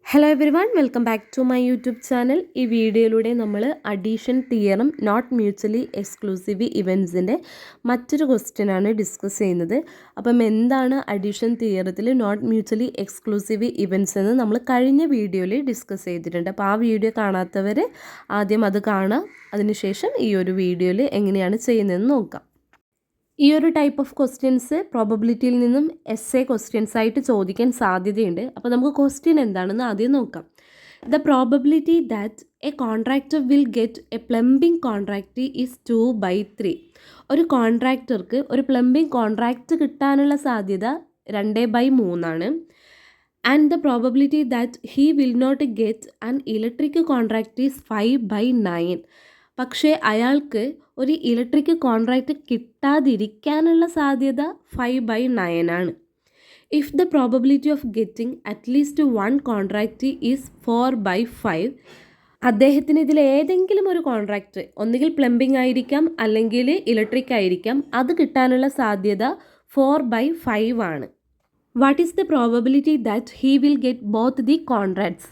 Hello everyone, welcome back to my YouTube channel. ഈ വീഡിയോയിലൂടെ നമ്മൾ addition theorem not mutually exclusive ഇവൻറ്റ്സിൻ്റെ മറ്റൊരു ക്വസ്റ്റ്യനാണ് ഡിസ്കസ് ചെയ്യുന്നത്. അപ്പം എന്താണ് അഡീഷൻ തിയറത്തിൽ നോട്ട് മ്യൂച്വലി എക്സ്ക്ലൂസീവ് ഇവൻറ്റ്സ് എന്ന് നമ്മൾ കഴിഞ്ഞ വീഡിയോയിൽ ഡിസ്കസ് ചെയ്തിട്ടുണ്ട്. അപ്പോൾ ആ വീഡിയോ കാണാത്തവർ ആദ്യം അത് കാണുക, അതിനുശേഷം ഈ ഒരു വീഡിയോയിൽ എങ്ങനെയാണ് ചെയ്യുന്നതെന്ന് നോക്കാം. ഈ ഒരു ടൈപ്പ് ഓഫ് ക്വസ്റ്റ്യൻസ് പ്രോബബിലിറ്റിയിൽ നിന്നും എസ് എ ക്വസ്റ്റ്യൻസ് ആയിട്ട് ചോദിക്കാൻ സാധ്യതയുണ്ട്. അപ്പോൾ നമുക്ക് ക്വസ്റ്റ്യൻ എന്താണെന്ന് ആദ്യം നോക്കാം. The probability that A contractor will get A plumbing contract is 2/3. ഒരു കോൺട്രാക്ടർക്ക് ഒരു പ്ലംബിംഗ് കോൺട്രാക്റ്റ് കിട്ടാനുള്ള സാധ്യത 2/3 ആണ്. And the probability that he will not get an electric contract is 5/9. പക്ഷേ അയാൾക്ക് ഒരു ഇലക്ട്രിക് കോൺട്രാക്റ്റ് കിട്ടാതിരിക്കാനുള്ള സാധ്യത 5/9 ആണ്. If the probability of getting at least 1 contract is 4/5. അദ്ദേഹത്തിന് ഇതിൽ ഏതെങ്കിലും ഒരു കോൺട്രാക്റ്റ്, ഒന്നുകിൽ പ്ലംബിംഗ് ആയിരിക്കാം അല്ലെങ്കിൽ ഇലക്ട്രിക് ആയിരിക്കാം, അത് കിട്ടാനുള്ള സാധ്യത 4/5 ആണ്. What is the probability that he will get both the contracts?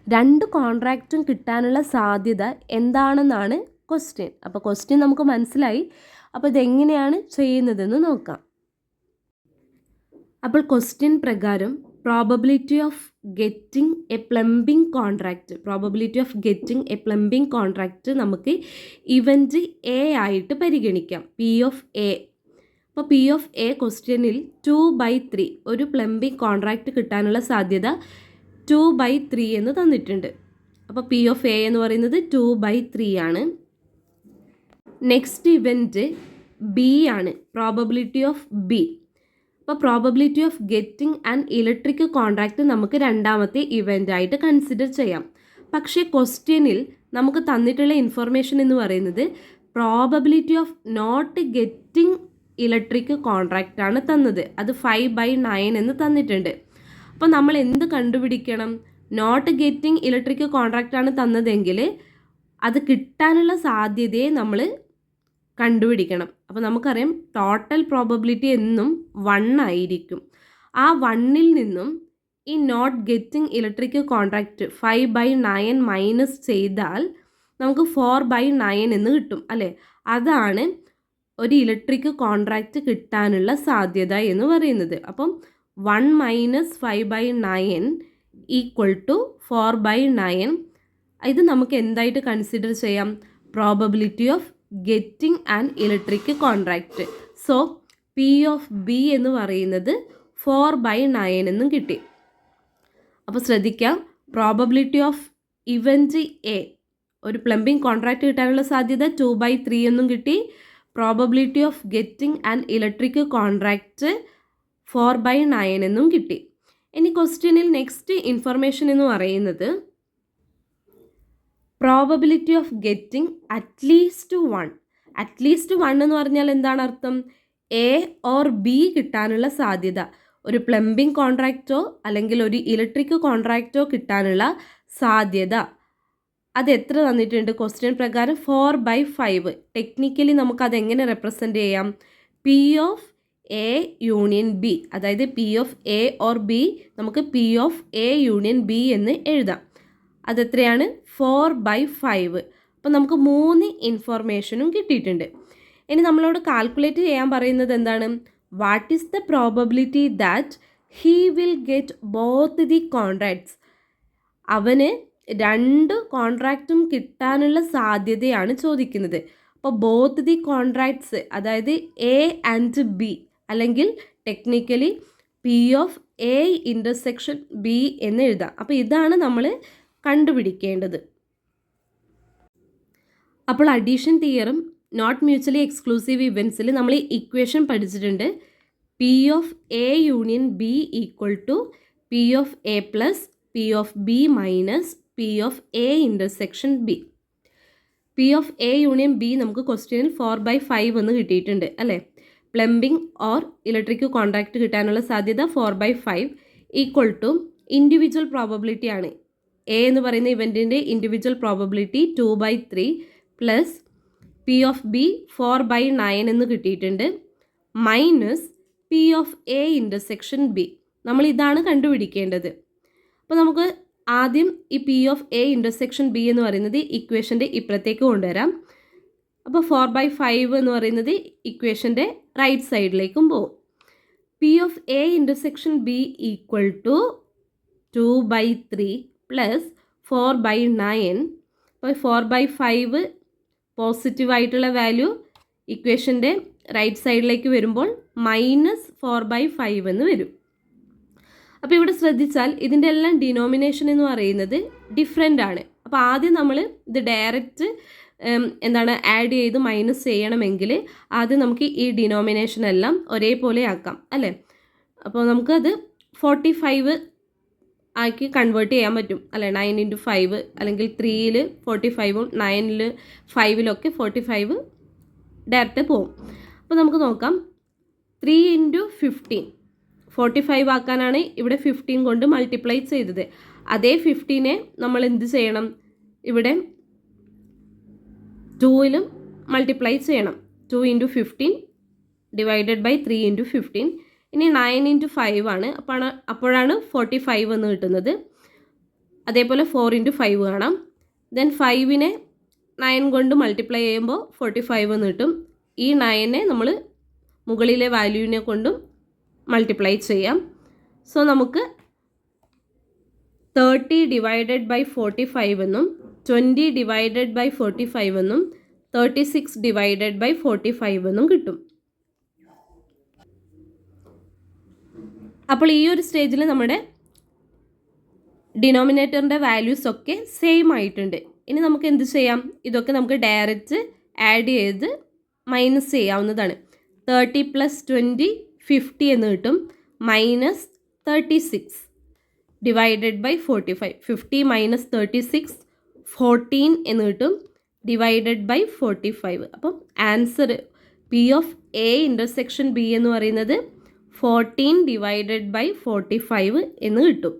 2 കോൺട്രാക്റ്റും കിട്ടാനുള്ള സാധ്യത എന്താണെന്നാണ് ക്വസ്റ്റ്യൻ. അപ്പോൾ ക്വസ്റ്റ്യൻ നമുക്ക് മനസ്സിലായി. അപ്പോൾ ഇതെങ്ങനെയാണ് ചെയ്യുന്നതെന്ന് നോക്കാം. അപ്പോൾ ക്വസ്റ്റ്യൻ പ്രകാരം probability of getting A plumbing contract നമുക്ക് ഇവൻറ്റ് എ ആയിട്ട് പരിഗണിക്കാം, പി ഓഫ് എ. അപ്പോൾ പി ഓഫ് എ ക്വസ്റ്റ്യനിൽ 2/3 ഒരു പ്ലംബിംഗ് കോൺട്രാക്റ്റ് കിട്ടാനുള്ള സാധ്യത 2/3 എന്ന് തന്നിട്ടുണ്ട്. അപ്പോൾ പി ഓഫ് എ എന്ന് പറയുന്നത് 2/3 ആണ്. നെക്സ്റ്റ് ഇവൻറ്റ് ബി ആണ്, പ്രോബബിലിറ്റി ഓഫ് ബി. അപ്പോൾ probability of getting and electric contract നമുക്ക് രണ്ടാമത്തെ ഇവൻ്റ് ആയിട്ട് കൺസിഡർ ചെയ്യാം. പക്ഷേ ക്വസ്റ്റ്യനിൽ നമുക്ക് തന്നിട്ടുള്ള ഇൻഫർമേഷൻ എന്ന് പറയുന്നത് probability of not getting electric contract ആണ് തന്നത്. അത് 5/9 എന്ന് തന്നിട്ടുണ്ട്. അപ്പോൾ നമ്മൾ എന്ത് കണ്ടുപിടിക്കണം? നോട്ട് ഗെറ്റിംഗ് ഇലക്ട്രിക് കോൺട്രാക്റ്റ് ആണ് തന്നതെങ്കിൽ അത് കിട്ടാനുള്ള സാധ്യതയെ നമ്മൾ കണ്ടുപിടിക്കണം. അപ്പോൾ നമുക്കറിയാം ടോട്ടൽ പ്രോബബിലിറ്റി എന്നും 1 ആയിരിക്കും. ആ 1ൽ നിന്നും ഈ not getting electric contract 5/9 minus ചെയ്താൽ നമുക്ക് 4/9 എന്ന് കിട്ടും, അല്ലേ? അതാണ് ഒരു ഇലക്ട്രിക് കോൺട്രാക്റ്റ് കിട്ടാനുള്ള സാധ്യത എന്ന് പറയുന്നത്. അപ്പം 1 - 5/9 = 4/9. ഇത് നമുക്ക് എന്തായിട്ട് കൺസിഡർ ചെയ്യാം? Probability of getting and electric contract. So P of B എന്ന് പറയുന്നത് 4/9 എന്നും കിട്ടി. അപ്പോൾ ശ്രദ്ധിക്കാം, പ്രോബബിലിറ്റി ഓഫ് ഇവൻറ്റ് എ, ഒരു പ്ലംബിംഗ് കോൺട്രാക്റ്റ് കിട്ടാനുള്ള സാധ്യത 2/3 എന്നും കിട്ടി. Probability of getting and electric contract 4/9 എന്നും കിട്ടി. ഇനി ക്വസ്റ്റ്യനിൽ നെക്സ്റ്റ് ഇൻഫർമേഷൻ എന്ന് പറയുന്നത് പ്രോബബിലിറ്റി ഓഫ് ഗെറ്റിംഗ് അറ്റ്ലീസ്റ്റ് 1 എന്ന് പറഞ്ഞാൽ എന്താണ് അർത്ഥം? എ ഓർ ബി കിട്ടാനുള്ള സാധ്യത. ഒരു പ്ലംബിംഗ് കോൺട്രാക്റ്റോ അല്ലെങ്കിൽ ഒരു ഇലക്ട്രിക് കോൺട്രാക്റ്റോ കിട്ടാനുള്ള സാധ്യത അത് എത്ര തന്നിട്ടുണ്ട്? ക്വസ്റ്റ്യൻ പ്രകാരം 4/5. ടെക്നിക്കലി നമുക്കതെങ്ങനെ റെപ്രസെൻ്റ് ചെയ്യാം? P of A union B, അതായത് P of A or B നമുക്ക് P of A union B എന്ന് എഴുതാം. അതെത്രയാണ്? 4/5. അപ്പോൾ നമുക്ക് 3 ഇൻഫർമേഷനും കിട്ടിയിട്ടുണ്ട്. ഇനി നമ്മളോട് കാൽക്കുലേറ്റ് ചെയ്യാൻ പറയുന്നത് എന്താണ്? What is the probability that he will get both the contracts? അവന് 2 കോൺട്രാക്റ്റും കിട്ടാനുള്ള സാധ്യതയാണ് ചോദിക്കുന്നത്. അപ്പോൾ ബോത്ത് ദി കോൺട്രാക്ട്സ്, അതായത് എ ആൻഡ് ബി, അല്ലെങ്കിൽ technically P of A intersection B എന്ന് എഴുതാം. അപ്പോൾ ഇതാണ് നമ്മൾ കണ്ടുപിടിക്കേണ്ടത്. അപ്പോൾ addition theorem not mutually exclusive ഇവൻറ്റ്സിൽ നമ്മൾ ഇക്വേഷൻ പഠിച്ചിട്ടുണ്ട്. P of A union B = P of A plus P of B minus P of A intersection B. P of A union B നമുക്ക് ക്വസ്റ്റ്യനിൽ 4/5 എന്ന് കിട്ടിയിട്ടുണ്ട്, അല്ലേ? പ്ലംബിംഗ് ഓർ ഇലക്ട്രിക് കോൺട്രാക്റ്റ് കിട്ടാനുള്ള സാധ്യത 4/5 = ഇൻഡിവിജ്വൽ പ്രോബബിലിറ്റി ആണ്. എ എന്ന് പറയുന്ന ഇവൻറ്റിൻ്റെ individual probability 2/3 plus P of B 4/9 എന്ന് കിട്ടിയിട്ടുണ്ട്, minus P of A intersection B. നമ്മൾ ഇതാണ് കണ്ടുപിടിക്കേണ്ടത്. അപ്പോൾ നമുക്ക് ആദ്യം ഈ P of A intersection B എന്ന് പറയുന്നത് ഇക്വേഷൻ്റെ ഇപ്പുറത്തേക്ക് കൊണ്ടുവരാം. അപ്പോൾ 4/5 എന്ന് പറയുന്നത് ഇക്വേഷൻ്റെ റൈറ്റ് സൈഡിലേക്കും പോകും. P of A intersection B equal to 2/3 plus 4/9. അപ്പോൾ 4/5 പോസിറ്റീവായിട്ടുള്ള വാല്യൂ ഇക്വേഷൻ്റെ റൈറ്റ് സൈഡിലേക്ക് വരുമ്പോൾ -4/5 എന്ന് വരും. അപ്പോൾ ഇവിടെ ശ്രദ്ധിച്ചാൽ ഇതിൻ്റെ എല്ലാം ഡിനോമിനേഷൻ എന്ന് പറയുന്നത് ഡിഫറെൻ്റ് ആണ്. അപ്പോൾ ആദ്യം നമ്മൾ ഇത് ഡയറക്റ്റ് ആഡ് ചെയ്ത് മൈനസ് ചെയ്യണമെങ്കിൽ ആദ്യം നമുക്ക് ഈ ഡിനോമിനേഷൻ എല്ലാം ഒരേപോലെ ആക്കാം അല്ലേ. അപ്പോൾ നമുക്കത് 45 ആക്കി കൺവേർട്ട് ചെയ്യാൻ പറ്റും അല്ലേ. 9 × 5 അല്ലെങ്കിൽ 3-ൽ 45-ഉം 9-ൽ 5-ലൊക്കെ 45 ഡയറക്റ്റ് പോവും. അപ്പോൾ നമുക്ക് നോക്കാം. 3 × 15 45 ആക്കാനാണ് ഇവിടെ 15 കൊണ്ട് മൾട്ടിപ്ലൈ ചെയ്തത്. അതേ 15-നെ നമ്മൾ എന്ത് ചെയ്യണം, ഇവിടെ 2-ലും മൾട്ടിപ്ലൈ ചെയ്യണം. 2 × 15 ഡിവൈഡഡ് ബൈ 3 × 15. ഇനി 9 × 5 ആണ്. അപ്പോഴാണ് 45 എന്ന് കിട്ടുന്നത്. അതേപോലെ 4 × 5 കാണാം. ദെൻ 5-നെ 9 കൊണ്ട് മൾട്ടിപ്ലൈ ചെയ്യുമ്പോൾ 45 എന്ന് കിട്ടും. ഈ 9-നെ നമ്മൾ മുകളിലെ വാല്യൂവിനെ കൊണ്ടും മൾട്ടിപ്ലൈ ചെയ്യാം. സോ നമുക്ക് 30 ഡിവൈഡഡ് ബൈ 45 എന്നും 20 ഡിവൈഡഡ് ബൈ 45 എന്നും 36 ഡിവൈഡഡ് ബൈ 45 എന്നും കിട്ടും. അപ്പോൾ ഈ ഒരു സ്റ്റേജിൽ നമ്മുടെ ഡിനോമിനേറ്ററിൻ്റെ വാല്യൂസ് ഒക്കെ സെയിം ആയിട്ടുണ്ട്. ഇനി നമുക്ക് എന്ത് ചെയ്യാം, ഇതൊക്കെ നമുക്ക് ഡയറക്റ്റ് ആഡ് ചെയ്ത് മൈനസ് ചെയ്യാവുന്നതാണ്. 30 + 20 50 എന്ന് കിട്ടും. -36 ഡിവൈഡഡ് ബൈ 45. 50 - 36 14 എന്ന് കിട്ടും ഡിവൈഡഡ് ബൈ 45. അപ്പം answer P of A intersection B എന്ന് പറയുന്നത് 14 ഡിവൈഡഡ് ബൈ 45 എന്ന് കിട്ടും.